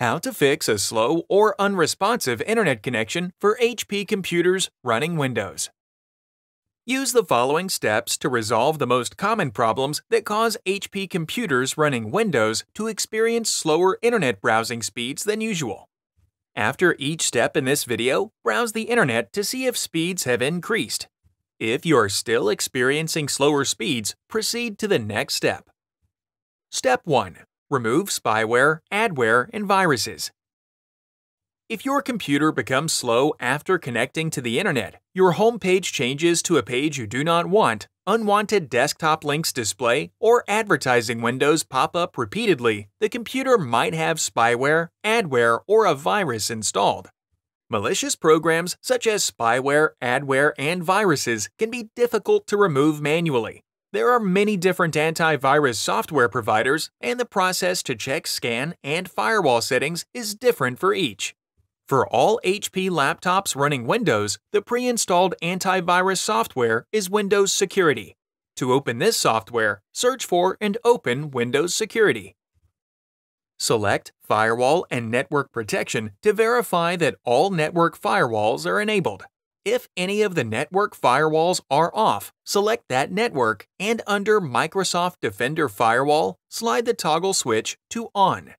How to fix a slow or unresponsive internet connection for HP computers running Windows. Use the following steps to resolve the most common problems that cause HP computers running Windows to experience slower internet browsing speeds than usual. After each step in this video, browse the internet to see if speeds have increased. If you are still experiencing slower speeds, proceed to the next step. Step 1. Remove spyware, adware, and viruses. If your computer becomes slow after connecting to the internet, your home page changes to a page you do not want, unwanted desktop links display, or advertising windows pop up repeatedly, the computer might have spyware, adware, or a virus installed. Malicious programs such as spyware, adware, and viruses can be difficult to remove manually. There are many different antivirus software providers, and the process to check scan and firewall settings is different for each. For all HP laptops running Windows, the pre-installed antivirus software is Windows Security. To open this software, search for and open Windows Security. Select Firewall and Network Protection to verify that all network firewalls are enabled. If any of the network firewalls are off, select that network and under Microsoft Defender Firewall, slide the toggle switch to On.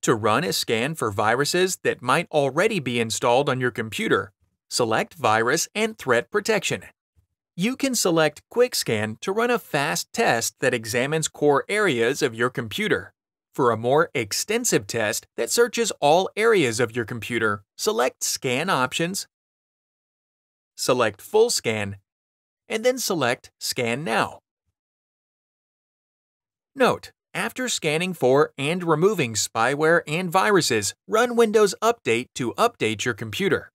To run a scan for viruses that might already be installed on your computer, select Virus and Threat Protection. You can select Quick Scan to run a fast test that examines core areas of your computer. For a more extensive test that searches all areas of your computer, select Scan Options, select Full Scan, and then select Scan Now. Note: after scanning for and removing spyware and viruses, run Windows Update to update your computer.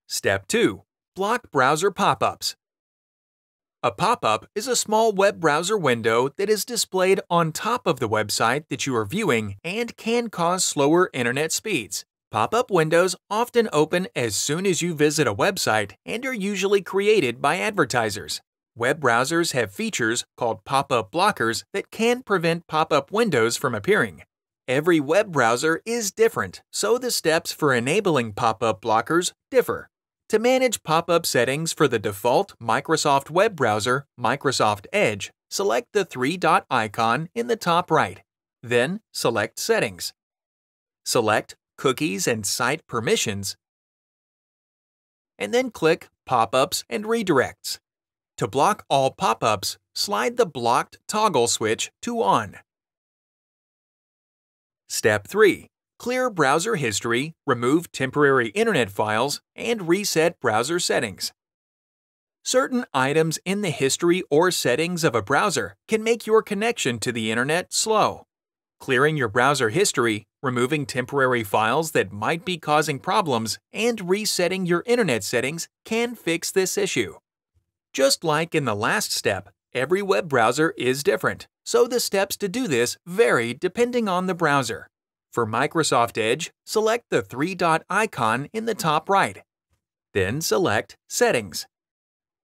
Step 2. Block browser pop-ups. A pop-up is a small web browser window that is displayed on top of the website that you are viewing and can cause slower internet speeds. Pop-up windows often open as soon as you visit a website and are usually created by advertisers. Web browsers have features called pop-up blockers that can prevent pop-up windows from appearing. Every web browser is different, so the steps for enabling pop-up blockers differ. To manage pop-up settings for the default Microsoft web browser, Microsoft Edge, select the three-dot icon in the top right. Then select Settings. Select Cookies and Site Permissions, and then click Pop-ups and Redirects. To block all pop-ups, slide the blocked toggle switch to On. Step 3. Clear browser history, remove temporary internet files, and reset browser settings. Certain items in the history or settings of a browser can make your connection to the internet slow. Clearing your browser history, removing temporary files that might be causing problems, and resetting your internet settings can fix this issue. Just like in the last step, every web browser is different, so the steps to do this vary depending on the browser. For Microsoft Edge, select the three-dot icon in the top right. Then select Settings.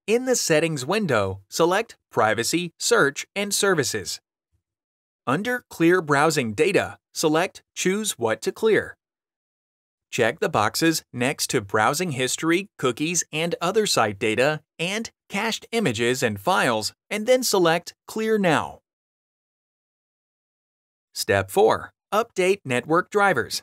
In the Settings window, select Privacy, Search, and Services. Under Clear Browsing Data, select Choose what to clear. Check the boxes next to Browsing History, Cookies, and Other Site Data, and Cached Images and Files, and then select Clear Now. Step 4. Update network drivers.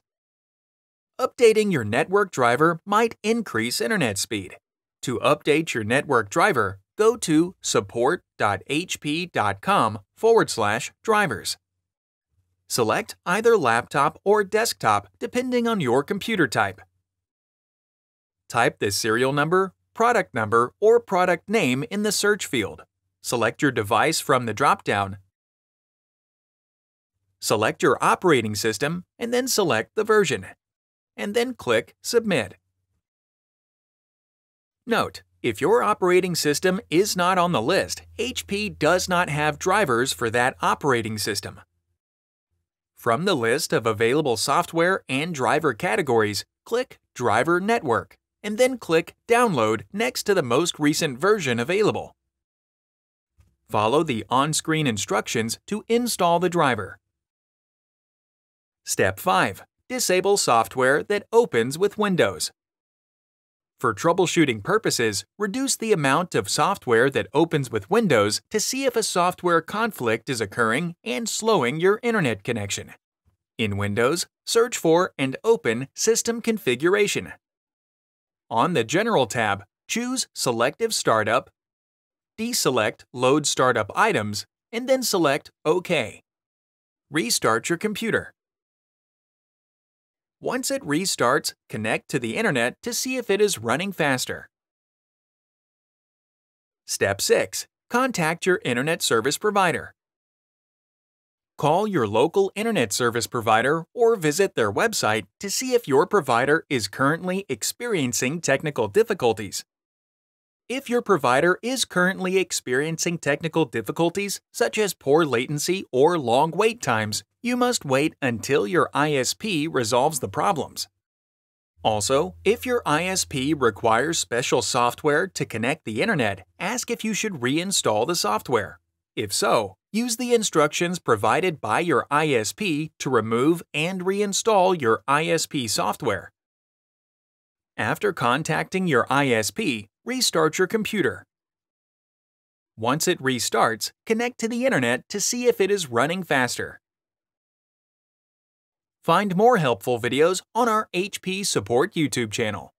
Updating your network driver might increase internet speed. To update your network driver, go to support.hp.com/drivers. Select either laptop or desktop depending on your computer type. Type the serial number, product number, or product name in the search field. Select your device from the drop-down. Select your operating system and then select the version. And then click Submit. Note: if your operating system is not on the list, HP does not have drivers for that operating system. From the list of available software and driver categories, click Driver Network, and then click Download next to the most recent version available. Follow the on-screen instructions to install the driver. Step 5. Disable software that opens with Windows. For troubleshooting purposes, reduce the amount of software that opens with Windows to see if a software conflict is occurring and slowing your internet connection. In Windows, search for and open System Configuration. On the General tab, choose Selective Startup, deselect Load Startup Items, and then select OK. Restart your computer. Once it restarts, connect to the internet to see if it is running faster. Step 6. Contact your internet service provider. Call your local internet service provider or visit their website to see if your provider is currently experiencing technical difficulties. If your provider is currently experiencing technical difficulties, such as poor latency or long wait times, you must wait until your ISP resolves the problems. Also, if your ISP requires special software to connect the internet, ask if you should reinstall the software. If so, use the instructions provided by your ISP to remove and reinstall your ISP software. After contacting your ISP, restart your computer. Once it restarts, connect to the internet to see if it is running faster. Find more helpful videos on our HP Support YouTube channel.